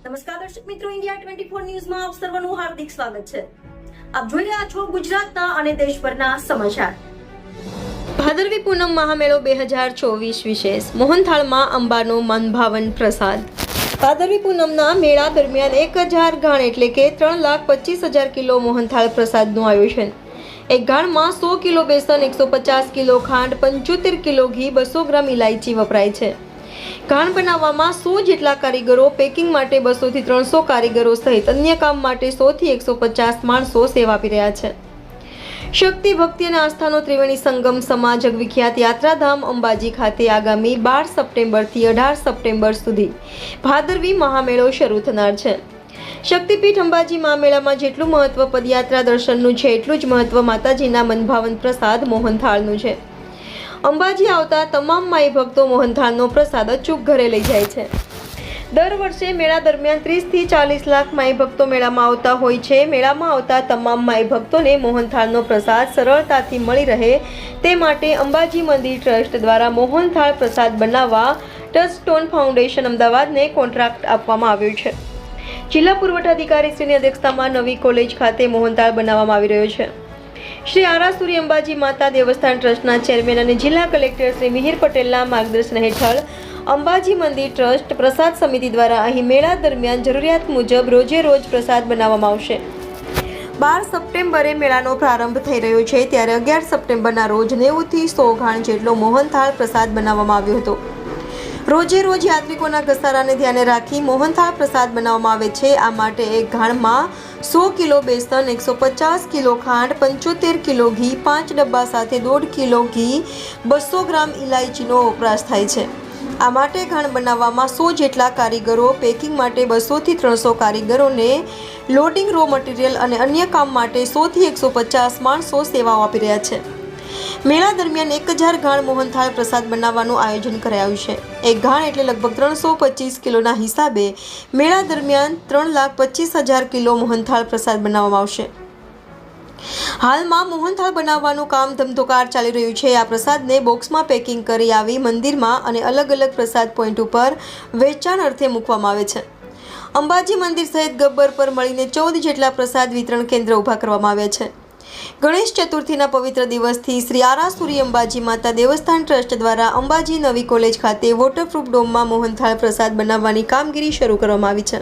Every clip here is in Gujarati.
નમસ્કાર દર્શક મિત્રો, ઇન્ડિયા 24 ન્યૂઝમાં આપ સર્વનું હાર્દિક સ્વાગત છે। આપ જોઈ રહ્યા છો ગુજરાતના અને દેશભરના સમાચાર। ભાદરવી પૂનમ મહામેળો 2024 વિશેષ મોહનથાળમાં અંબાનો મનભાવન પ્રસાદ। ભાદરવી પૂનમના મેળા દરમિયાન 1000 ગાણ એટલે કે 3,25,000 કિલો મોહનથાળ પ્રસાદનું આયોજન। એક ગાણમાં 100 કિલો બેસન, 150 કિલો ખાંડ, 75 કિલો ઘી, 200 ગ્રામ ઇલાયચી વપરાય છે। ગાણ બનાવવામાં 100 જેટલા કારીગરો, પેકિંગ માટે 200 થી 300 કારીગરો સહિત અન્ય કામ માટે 100 થી 150 માણસો સેવા આપી રહ્યા છે। શક્તિ, ભક્તિ અને આસ્થાનો ત્રિવેણી સંગમ સમા જગવિખ્યાત યાત્રાધામ અંબાજી ખાતે આગામી 12 સપ્ટેમ્બરથી 18 સપ્ટેમ્બર સુધી ભાદરવી મહામેળો શરૂ થનાર છે। શક્તિપીઠ અંબાજી મહામેળામાં જેટલું મહત્વ પદયાત્રા દર્શનનું છે, એટલું જ મહત્વ માતાજીના મનભાવન પ્રસાદ મોહનથાળનું છે। અંબાજી આવતા તમામ માઈ ભક્તો મોહનથાળનો પ્રસાદ અચૂક ઘરે લઈ જાય છે। દર વર્ષે મેળા દરમિયાન 30 થી 40 લાખ માઈ ભક્તો મેળામાં આવતા હોય છે। મેળામાં આવતા તમામ માઈ ભક્તોને મોહનથાળનો પ્રસાદ સરળતાથી મળી રહે તે માટે અંબાજી મંદિર ટ્રસ્ટ દ્વારા મોહનથાળ પ્રસાદ બનાવવા ટચસ્ટોન ફાઉન્ડેશન અમદાવાદને કોન્ટ્રાક્ટ આપવામાં આવ્યો છે। જિલ્લા પુરવઠા અધિકારીશ્રીની અધ્યક્ષતામાં નવી કોલેજ ખાતે મોહનથાળ બનાવવામાં આવી રહ્યો છે। શ્રી આરાસુરી અંબાજી માતા દેવસ્થાન ટ્રસ્ટના ચેરમેન અને જિલ્લા કલેક્ટર શ્રી મિહિર પટેલના માર્ગદર્શન હેઠળ અંબાજી મંદિર ટ્રસ્ટ પ્રસાદ સમિતિ દ્વારા અહીં મેળા દરમિયાન જરૂરિયાત મુજબ રોજે રોજ પ્રસાદ બનાવવામાં આવશે। 12 સપ્ટેમ્બરે મેળાનો પ્રારંભ થઈ રહ્યો છે, ત્યારે 11 સપ્ટેમ્બરના રોજ 90 થી 100 ગાણ જેટલો મોહનથાળ પ્રસાદ બનાવવામાં આવ્યો હતો। રોજે રોજ યાત્રિકોના ઘસારાને ધ્યાને રાખી મોહનથાળ પ્રસાદ બનાવવામાં આવે છે। આ માટે એક ગાણમાં 100 કિલો બેસન, 150 કિલો ખાંડ, 75 કિલો ઘી, 5 ડબ્બા સાથે 1.5 કિલો ઘી, 200 ગ્રામ ઇલાયચીનો વપરાશ થાય છે। આ માટે ગાણ બનાવવામાં 100 જેટલા કારીગરો, પેકિંગ માટે 200 થી 300 કારીગરોને લોડિંગ, રો મટીરિયલ અને અન્ય કામ માટે 100 થી 150 માણસો સેવાઓ આપી રહ્યા છે। મેળા દરમિયાન 1000 ગાણ મોહનથાળ પ્રસાદ બનાવવાનું આયોજન કરાયું છે। એક ગાણ એટલે લગભગ 325 કિલોના હિસાબે મેળા દરમિયાન 3,25,000 કિલો મોહનથાળ પ્રસાદ બનાવવામાં આવશે। હાલમાં મોહનથાળ બનાવવાનું કામ ધમધોકાર ચાલી રહ્યું છે। આ પ્રસાદને બોક્સમાં પેકિંગ કરી આવી મંદિરમાં અને અલગ અલગ પ્રસાદ પોઈન્ટ ઉપર વેચાણ અર્થે મૂકવામાં આવે છે। અંબાજી મંદિર સહિત ગબ્બર પર મળીને 14 જેટલા પ્રસાદ વિતરણ કેન્દ્ર ઊભા કરવામાં આવ્યા છે। ગણેશ ચતુર્થીના પવિત્ર દિવસથી શ્રી આરાસુરી અંબાજી માતા દેવસ્થાન ટ્રસ્ટ દ્વારા અંબાજી નવી કોલેજ ખાતે વોટરપ્રૂફ ડોમમાં મોહનથાળ પ્રસાદ બનાવવાની કામગીરી શરૂ કરવામાં આવી છે।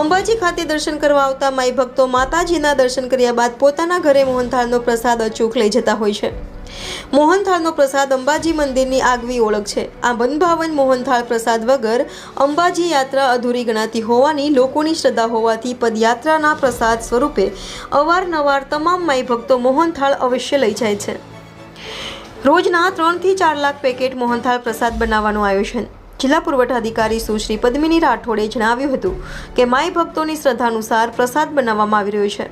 અંબાજી ખાતે દર્શન કરવા આવતા માઈ ભક્તો માતાજીના દર્શન કર્યા બાદ પોતાના ઘરે મોહનથાળનો પ્રસાદ અચૂક લઈ જતા હોય છે। મોહનથાળનો પ્રસાદ અંબાજી મંદિરની આગવી ઓળખ છે। આ મનભાવન મોહનથાળ પ્રસાદ વગર અંબાજી યાત્રા અધૂરી ગણાતી હોવાની લોકોની શ્રદ્ધા હોવાથી પદયાત્રાના પ્રસાદ સ્વરૂપે અવારનવાર તમામ માઈ ભક્તો મોહનથાળ અવશ્ય લઈ જાય છે। રોજના 3 થી 4 લાખ પેકેટ મોહનથાળ પ્રસાદ બનાવવાનું આયોજન। જિલ્લા પુરવઠા અધિકારી સુશ્રી પદ્મિની રાઠોડે જણાવ્યું હતું કે માઈ ભક્તોની શ્રદ્ધા અનુસાર પ્રસાદ બનાવવામાં આવી રહ્યો છે।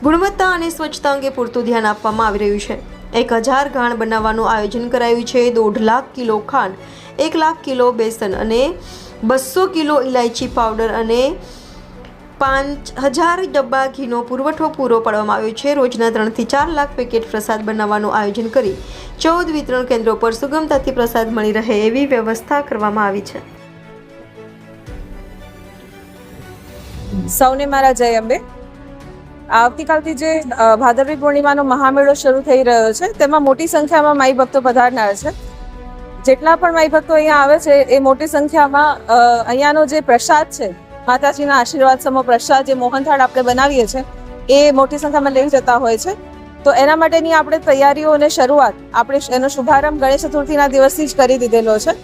ગુણવત્તા અને સ્વચ્છતા અંગે પૂરતું ધ્યાન આપવામાં આવી રહ્યું છે। 1000 ગાણ બનાવવાનું આયોજન કરાયું છે। 1.5 લાખ કિલો ખાંડ, 1 લાખ કિલો બેસન અને 200 કિલો ઇલાયચી પાવડર અને 5000 ડબ્બા ઘીનો પુરવઠો પૂરો પાડવામાં આવ્યો છે। રોજના 3 થી 4 લાખ પેકેટ પ્રસાદ બનાવવાનું આયોજન કરી 14 વિતરણ કેન્દ્રો પર સુગમતાથી પ્રસાદ મળી રહે એવી વ્યવસ્થા કરવામાં આવી છે। સૌને મારા જય અંબે। આવતીકાલથી જે ભાદરવી પૂર્ણિમાનો મહામેળો શરૂ થઈ રહ્યો છે, તેમાં મોટી સંખ્યામાં માઈ ભક્તો પધારનાર છે। જેટલા પણ માઈ ભક્તો અહીંયા આવે છે એ મોટી સંખ્યામાં અહીંયાનો જે પ્રસાદ છે, માતાજીના આશીર્વાદ સમો પ્રસાદ જે મોહનથાળ આપણે બનાવીએ છીએ એ મોટી સંખ્યામાં લઈ જતા હોય છે। તો એના માટેની આપણે તૈયારીઓ અને શરૂઆત આપણે એનો શુભારંભ ગણેશ ચતુર્થીના દિવસથી જ કરી દીધેલો છે।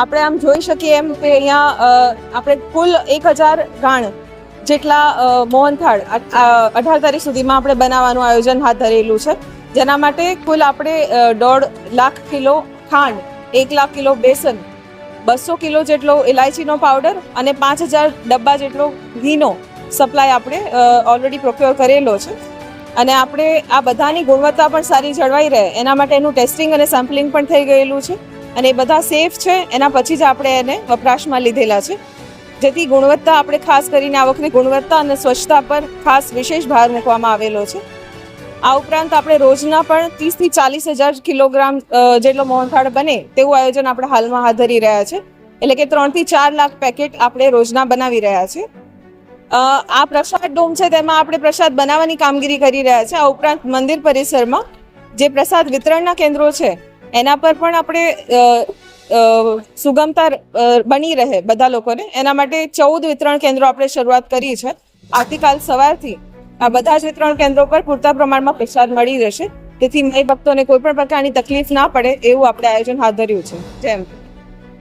આપણે આમ જોઈ શકીએ એમ કે અહીંયા આપણે કુલ 1000 ગાણ જેટલા મોહનથાળ 18 તારીખ સુધીમાં આપણે બનાવવાનું આયોજન હાથ ધરેલું છે। જેના માટે કુલ આપણે 1.5 લાખ કિલો ખાંડ, 1 લાખ કિલો બેસન, 200 કિલો જેટલો ઇલાયચીનો પાવડર અને 5000 ડબ્બા જેટલો ઘીનો સપ્લાય આપણે ઓલરેડી પ્રોક્યોર કરેલો છે। અને આપણે આ બધાની ગુણવત્તા પણ સારી જળવાઈ રહે એના માટે એનું ટેસ્ટિંગ અને સેમ્પલિંગ પણ થઈ ગયેલું છે અને એ બધા સેફ છે। એના પછી જ આપણે એને વપરાશમાં લીધેલા છે, જેથી ગુણવત્તા આપણે ખાસ કરીને આ વખતે ગુણવત્તા અને સ્વચ્છતા પર ખાસ વિશેષ ભાર મૂકવામાં આવેલો છે। આ ઉપરાંત આપણે રોજના પણ 30 થી 40 હજાર કિલોગ્રામ જેટલો મોહનથાળ બને તેવું આયોજન આપણે હાલમાં હાથ ધરી રહ્યા છે। એટલે કે 3 થી 4 લાખ પેકેટ આપણે રોજના બનાવી રહ્યા છીએ. આ પ્રસાદ ડોમ છે તેમાં આપણે પ્રસાદ બનાવવાની કામગીરી કરી રહ્યા છે. આ ઉપરાંત મંદિર પરિસરમાં જે પ્રસાદ વિતરણના કેન્દ્રો છે એના પર પણ આપણે સુગમતા બની રહે બધા લોકોને એના માટે 14 વિતરણ કેન્દ્રો આપણે શરૂઆત કરી છે. આવતીકાલ સવારથી આ બધા જ વિતરણ કેન્દ્રો પર પૂરતા પ્રમાણમાં પ્રસાદ મળી રહેશે, તેથી માઈ ભક્તોને કોઈ પણ પ્રકારની તકલીફ ના પડે એવું આપણે આયોજન હાથ ધર્યું છે. જય અંબે.